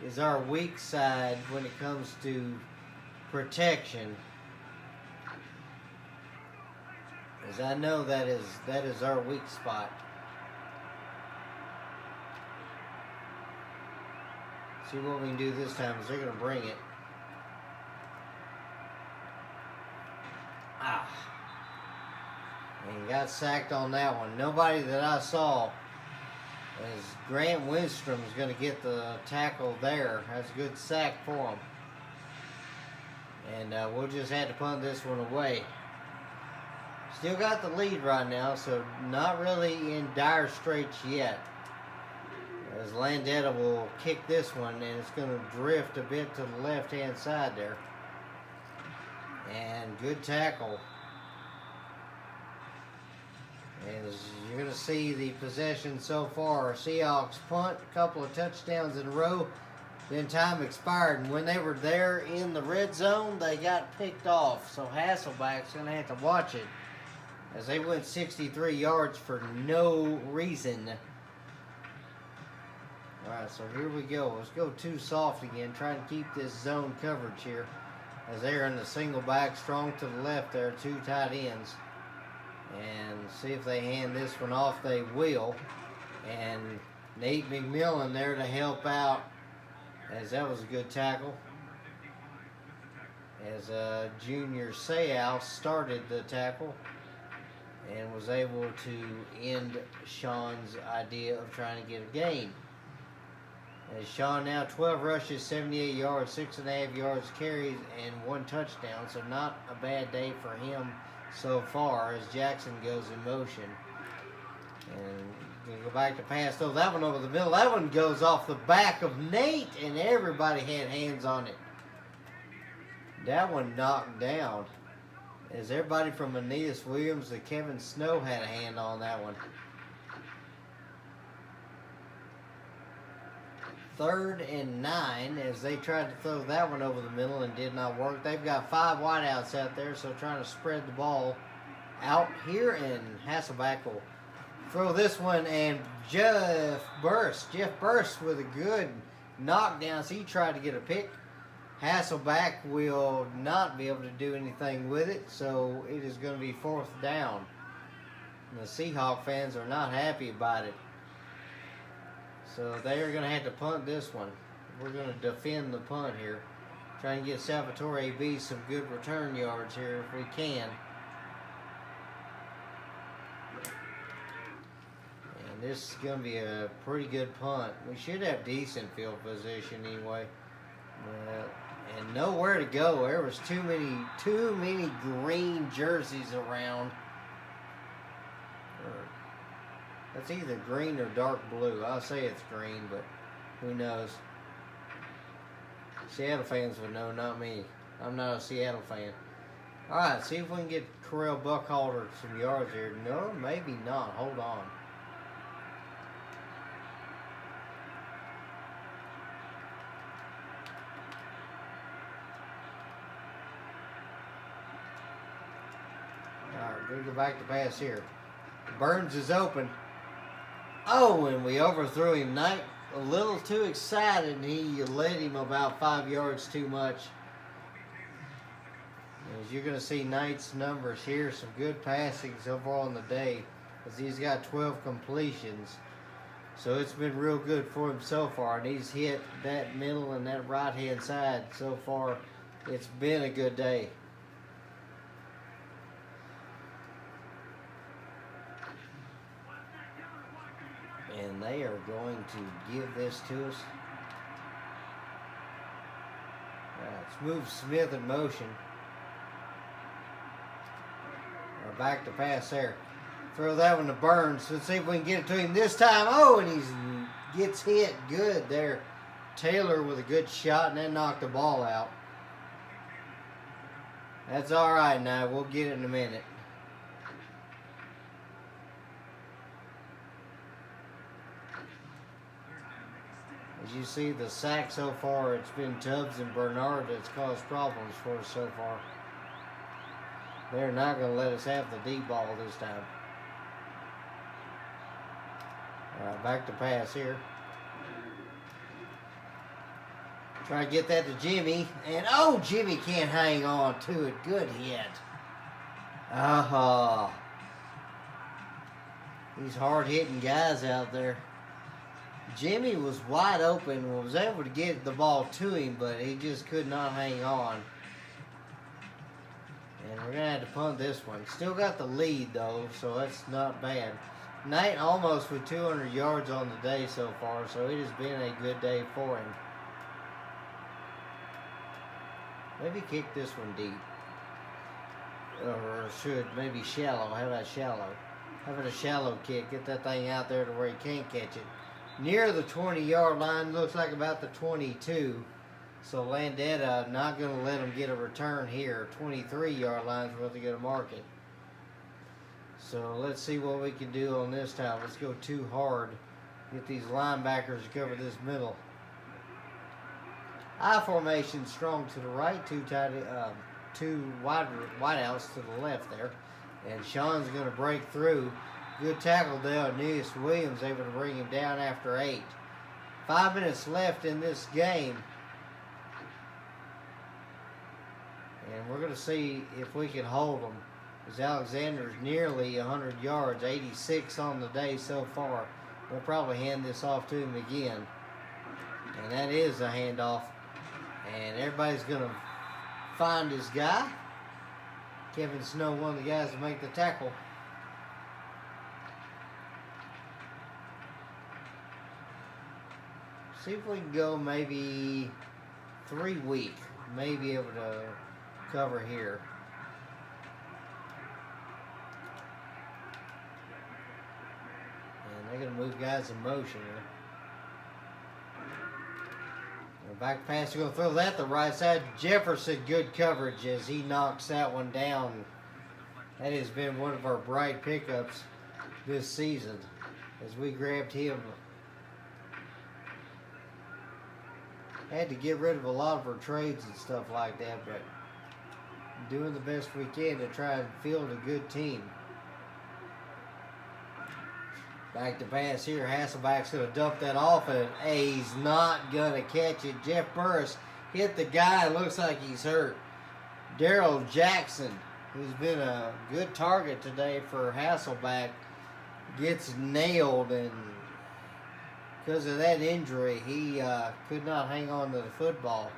Speaker 1: is our weak side when it comes to protection. As I know that is our weak spot. See what we can do this time is they're going to bring it. And got sacked on that one. Nobody that I saw, as Grant Winstrom is going to get the tackle there. That's a good sack for him. And we'll just have to punt this one away. Still got the lead right now, so not really in dire straits yet. As Landetta will kick this one, and it's going to drift a bit to the left-hand side there. And good tackle. As you're going to see the possession so far, Seahawks punt, a couple of touchdowns in a row. Then time expired, and when they were there in the red zone, they got picked off. So Hasselback's going to have to watch it, as they went 63 yards for no reason. Alright, so here we go. Let's go too soft again. Trying to keep this zone coverage here. As they're in the single back, strong to the left there, 2 tight ends. And see if they hand this one off. They will. And Nate McMillan there to help out, as that was a good tackle. As Junior Seau started the tackle and was able to end Sean's idea of trying to get a gain. As Sean now 12 rushes, 78 yards, 6.5 yards carries, and 1 touchdown. So not a bad day for him so far, as Jackson goes in motion. And we go back to pass. Throw that one over the middle. That one goes off the back of Nate, and everybody had hands on it. That one knocked down, As everybody from Aeneas Williams to Kevin Snow had a hand on that one. 3rd and 9 as they tried to throw that one over the middle and did not work. They've got 5 wideouts out there, so trying to spread the ball out here, and Hasselback will throw this one, and Jeff Burst with a good knockdown. So he tried to get a pick. Hasselback will not be able to do anything with it, so it is going to be 4th down. And the Seahawks fans are not happy about it. So they are going to have to punt this one. We're going to defend the punt here. Try and get Salvatore AB some good return yards here if we can. And this is going to be a pretty good punt. We should have decent field position anyway. And nowhere to go. There was too many green jerseys around. That's either green or dark blue. I'll say it's green, but who knows? Seattle fans would know, not me. I'm not a Seattle fan. All right, see if we can get Correll Buckhalter some yards here. No, maybe not. Hold on. All right, we're going to go back to pass here. Burns is open. Oh, and we overthrew him. Knight a little too excited, and he led him about 5 yards too much. As you're going to see Knight's numbers here, some good passing so far on the day, as he's got 12 completions. So it's been real good for him so far, and he's hit that middle and that right-hand side so far. It's been a good day. And they are going to give this to us. Let's move Smith in motion. We're back to pass there. Throw that one to Burns. Let's see if we can get it to him this time. Oh, and he gets hit good there. Taylor with a good shot, and then knocked the ball out. That's all right now. We'll get it in a minute. As you see, the sack so far, it's been Tubbs and Bernard that's caused problems for us so far. They're not going to let us have the deep ball this time. All right, back to pass here. Try to get that to Jimmy. And, oh, Jimmy can't hang on to it. Good hit. These hard-hitting guys out there. Jimmy was wide open and was able to get the ball to him, but he just could not hang on. And we're going to have to punt this one. Still got the lead, though, so that's not bad. Knight almost with 200 yards on the day so far, so it has been a good day for him. Maybe kick this one deep. Or should maybe shallow. How about shallow? How about a shallow kick? Get that thing out there to where he can't catch it. Near the 20-yard line, looks like about the 22. So Landetta not going to let him get a return here. 23-yard line is where they're going to mark it. So let's see what we can do on this time. Let's go too hard. Get these linebackers to cover this middle. I formation strong to the right, two wideouts to the left there. And Sean's going to break through. Good tackle there. Aeneas Williams able to bring him down after 8. 5 minutes left in this game. And we're going to see if we can hold them. As Alexander's nearly 100 yards, 86 on the day so far. We'll probably hand this off to him again. And that is a handoff. And everybody's going to find his guy. Kevin Snow, one of the guys to make the tackle. See if we can go maybe 3 week. Maybe able to cover here. And they're going to move guys in motion here. Back pass, you're going to throw that the right side. Jefferson, good coverage as he knocks that one down That has been one of our bright pickups this season as we grabbed him. Had to get rid of a lot of our trades and stuff like that, but doing the best we can to try and field a good team. Back to pass here. Hasselback's going to dump that off, and he's not going to catch it. Jeff Burris hit the guy. Looks like he's hurt. Daryl Jackson, who's been a good target today for Hasselback, gets nailed, and because of that injury, he could not hang on to the football.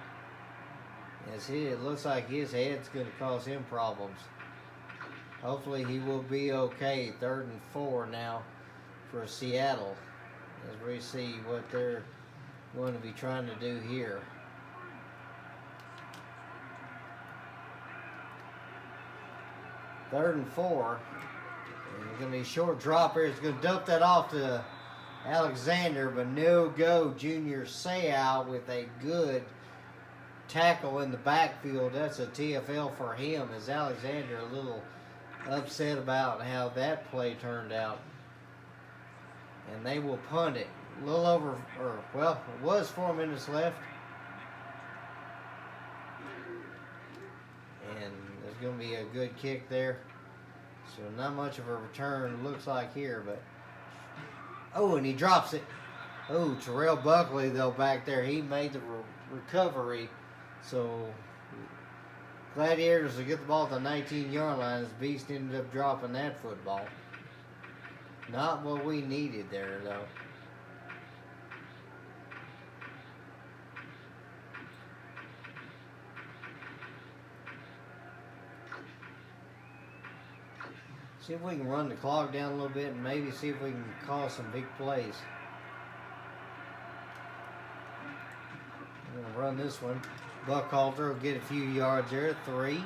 Speaker 1: As it looks like his head's going to cause him problems. Hopefully he will be okay. 3rd and 4 now for Seattle as we see what they're going to be trying to do here. Third and 4. And it's going to be a short drop here. It's going to dump that off to Alexander, but no go. Junior Seau with a good tackle in the backfield. That's a TFL for him. As Alexander a little upset about how that play turned out. And they will punt it. A little over, it was 4 minutes left. And there's going to be a good kick there. So not much of a return looks like here, but oh, and he drops it. Oh, Terrell Buckley though back there, he made the recovery. So Gladiators will get the ball at the 19-yard line as Beast ended up dropping that football. Not what we needed there, though. See if we can run the clock down a little bit and maybe see if we can cause some big plays. I'm going to run this one. Buckhalter will get a few yards there, 3.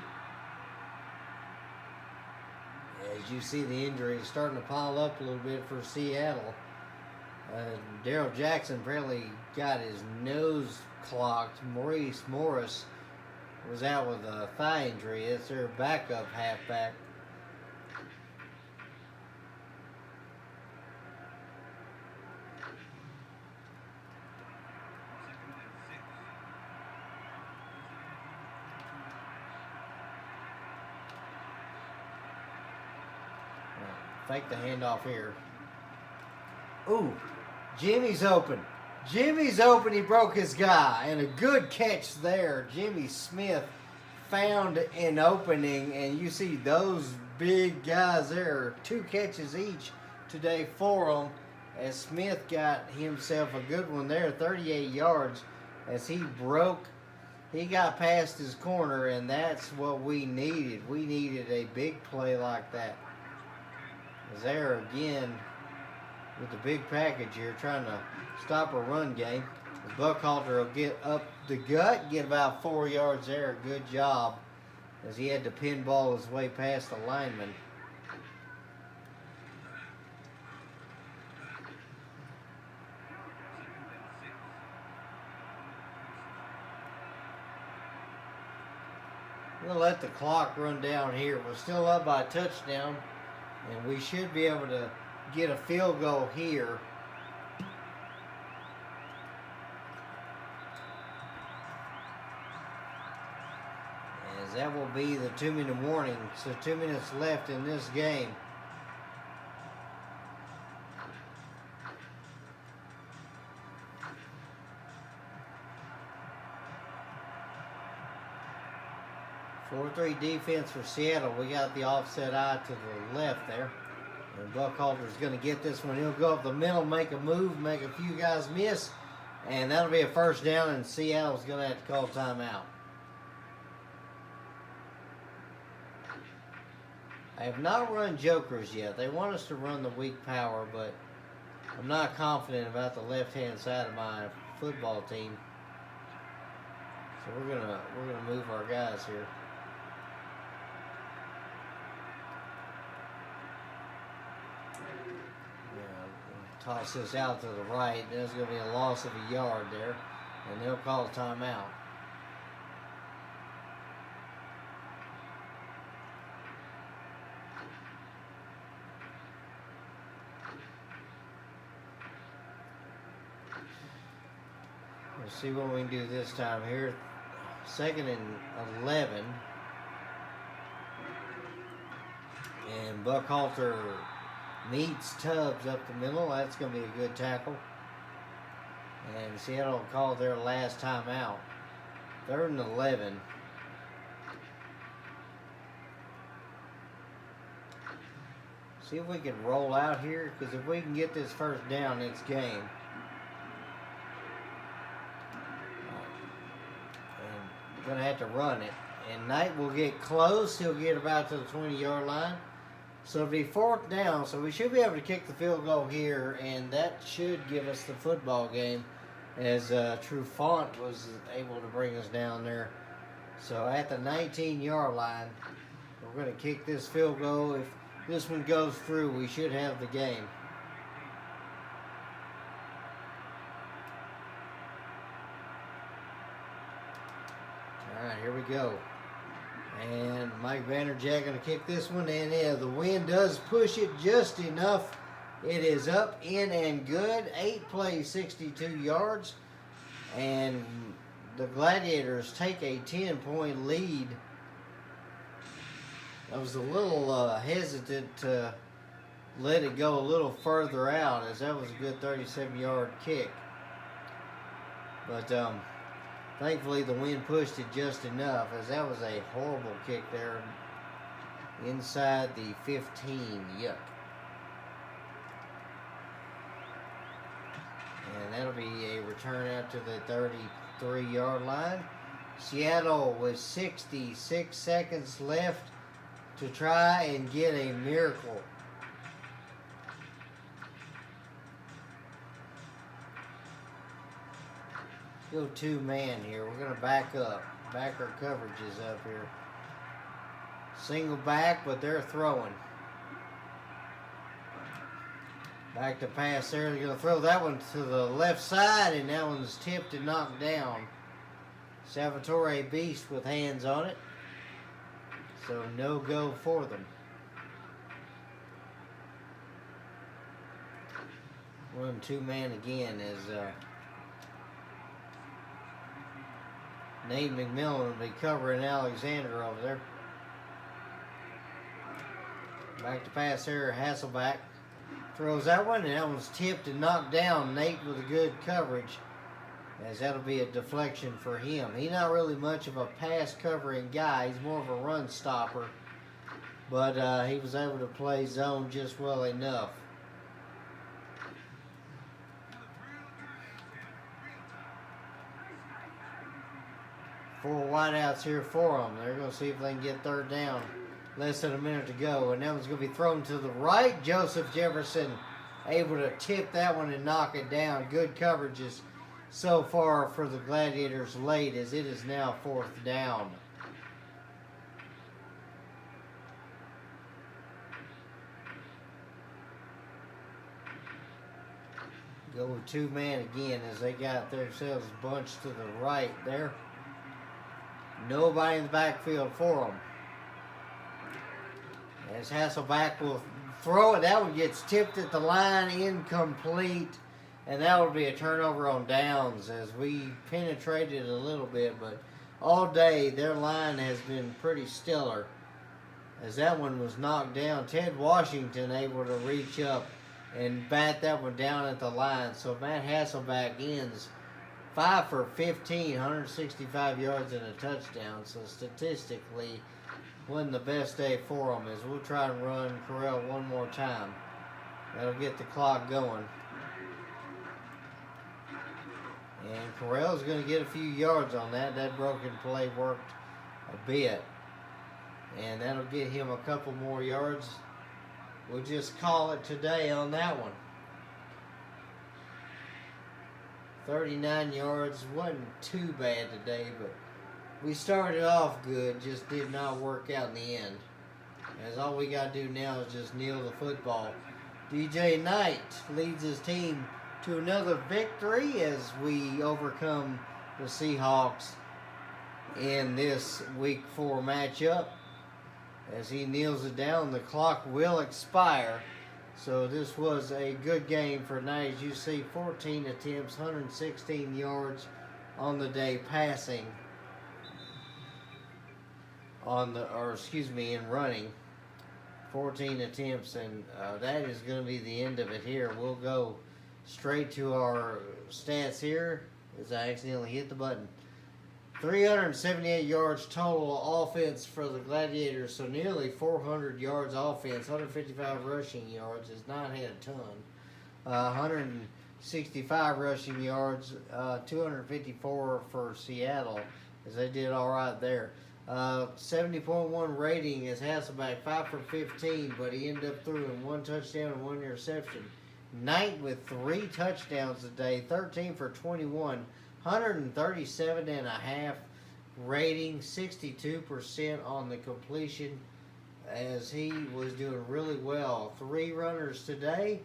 Speaker 1: As you see, the injury is starting to pile up a little bit for Seattle. Daryl Jackson apparently got his nose clogged. Maurice Morris was out with a thigh injury. It's their backup halfback. Fake the handoff here. Ooh, Jimmy's open. Jimmy's open. He broke his guy. And a good catch there. Jimmy Smith found an opening. And you see those big guys there. 2 catches each today for them. As Smith got himself a good one there. 38 yards. As he broke. He got past his corner. And that's what we needed. We needed a big play like that. Is there again with the big package here trying to stop a run game. Buckhalter will get up the gut, get about 4 yards there. Good job as he had to pinball his way past the lineman. We'll let the clock run down here. We're still up by a touchdown. And we should be able to get a field goal here. As that will be the 2-minute warning. So 2 minutes left in this game. (4-3) defense for Seattle. We got the offset eye to the left there. And Buckhalter's going to get this one. He'll go up the middle, make a move, make a few guys miss. And that'll be a first down, and Seattle's going to have to call timeout. I have not run jokers yet. They want us to run the weak power, but I'm not confident about the left-hand side of my football team. So we're gonna move our guys here. Toss this out to the right. There's going to be a loss of a yard there. And they'll call a timeout. Let's see what we can do this time here. 2nd and 11. And Buckhalter meets Tubbs up the middle. That's going to be a good tackle. And Seattle called their last time out. 3rd and 11. See if we can roll out here, because if we can get this first down, it's game. And we're going to have to run it. And Knight will get close. He'll get about to the 20-yard line. So it'll be 4th down. So we should be able to kick the field goal here, and that should give us the football game, as Trufant was able to bring us down there. So at the 19-yard line, we're going to kick this field goal. If this one goes through, we should have the game. All right, here we go. And Mike Vanderjagt going to kick this one. And yeah, the wind does push it just enough. It is up, in, and good. 8 plays, 62 yards. And the Gladiators take a 10-point lead. I was a little hesitant to let it go a little further out, as that was a good 37-yard kick. But thankfully the wind pushed it just enough, as that was a horrible kick there inside the 15. Yuck. And that'll be a return out to the 33-yard line. Seattle with 66 seconds left to try and get a miracle. Go 2-man here. We're going to back up. Back our coverages up here. Single back, but they're throwing. Back to pass there. They're going to throw that one to the left side, and that one's tipped and knocked down. Salvatore Beast with hands on it. So no go for them. Run 2-man again as Nate McMillan will be covering Alexander over there. Back to pass here, Hasselback throws that one, and that one's tipped and knocked down. Nate with a good coverage, as that'll be a deflection for him. He's not really much of a pass covering guy. He's more of a run stopper, but he was able to play zone just well enough. Four wideouts here for them. They're going to see if they can get 3rd down. Less than a minute to go, and that one's going to be thrown to the right. Joseph Jefferson able to tip that one and knock it down. Good coverages so far for the Gladiators late, as it is now 4th down. Go with 2-man again, as they got themselves bunched to the right there. Nobody in the backfield for them. As Hasselback will throw it, that one gets tipped at the line, incomplete. And that will be a turnover on downs, as we penetrated a little bit. But all day, their line has been pretty stellar, as that one was knocked down. Ted Washington able to reach up and bat that one down at the line. So Matt Hasselback ends 5 for 15, 165 yards and a touchdown. So statistically, wasn't the best day for them, as we'll try and run Corral one more time. That'll get the clock going. And Correll's going to get a few yards on that. That broken play worked a bit. And that'll get him a couple more yards. We'll just call it today on that one. 39 yards. Wasn't too bad today, but we started off good. Just did not work out in the end. As all we got to do now is just kneel the football. DJ Knight leads his team to another victory as we overcome the Seahawks in this Week 4 matchup. As he kneels it down, the clock will expire. So this was a good game for Knight. As you see, 14 attempts, 116 yards, on the day passing in running. 14 attempts, and that is going to be the end of it here. We'll go straight to our stats here as I accidentally hit the button. 378 yards total offense for the Gladiators, so nearly 400 yards offense. 155 rushing yards, has not had a ton. 165 rushing yards, 254 for Seattle, as they did all right there. 70.1 rating as Hasselbeck, 5 for 15, but he ended up throwing 1 touchdown and 1 interception. Knight with 3 touchdowns today, 13 for 21, 137.5 rating, 62% on the completion, as he was doing really well. 3 runners today,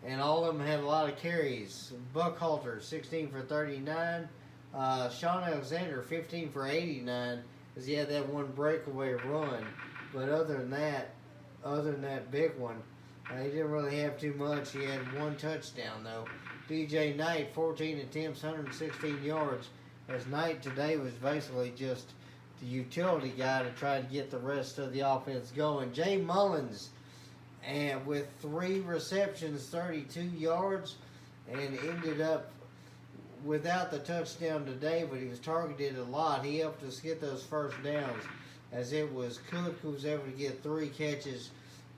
Speaker 1: and all of them had a lot of carries. Buckhalter, 16 for 39. Sean Alexander, 15 for 89. Because he had that 1 breakaway run, but other than that big one, he didn't really have too much. He had 1 touchdown though. DJ Knight, 14 attempts, 116 yards. As Knight today was basically just the utility guy to try to get the rest of the offense going. Jay Mullins, and with 3 receptions, 32 yards, and ended up without the touchdown today, but he was targeted a lot. He helped us get those first downs, as it was Cook who was able to get 3 catches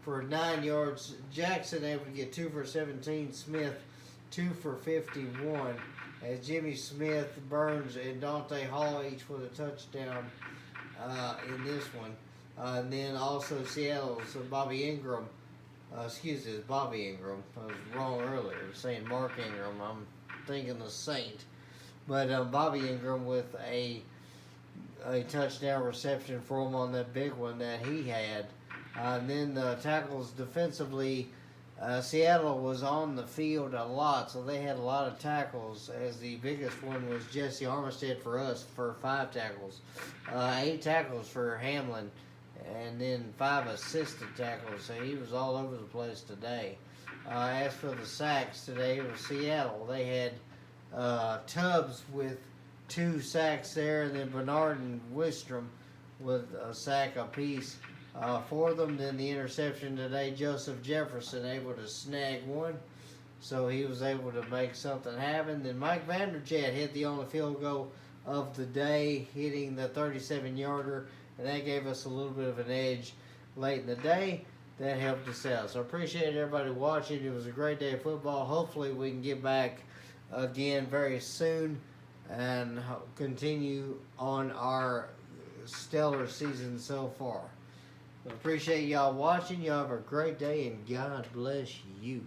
Speaker 1: for 9 yards. Jackson able to get 2 for 17. Smith 2 for 51. As Jimmy Smith, Burns, and Dante Hall each with a touchdown in this one. And then also Seattle's Bobby Ingram. It's Bobby Ingram. I was wrong earlier saying Mark Ingram. I'm thinking the Saint. But Bobby Ingram with a touchdown reception for him on that big one that he had. And then the tackles defensively, Seattle was on the field a lot, so they had a lot of tackles, as the biggest one was Jesse Armistead for us for 5 tackles. 8 tackles for Hamlin, and then 5 assisted tackles, so he was all over the place today. As for the sacks today, it was Seattle. They had Tubbs with 2 sacks there, and then Bernard and Wistrom with a sack apiece for them. Then the interception today, Joseph Jefferson able to snag 1, so he was able to make something happen. Then Mike Vanderjagt hit the only field goal of the day, hitting the 37-yarder, and that gave us a little bit of an edge late in the day. That helped us out. So I appreciate everybody watching. It was a great day of football. Hopefully we can get back again very soon and continue on our stellar season so far. I appreciate y'all watching. Y'all have a great day, and God bless you.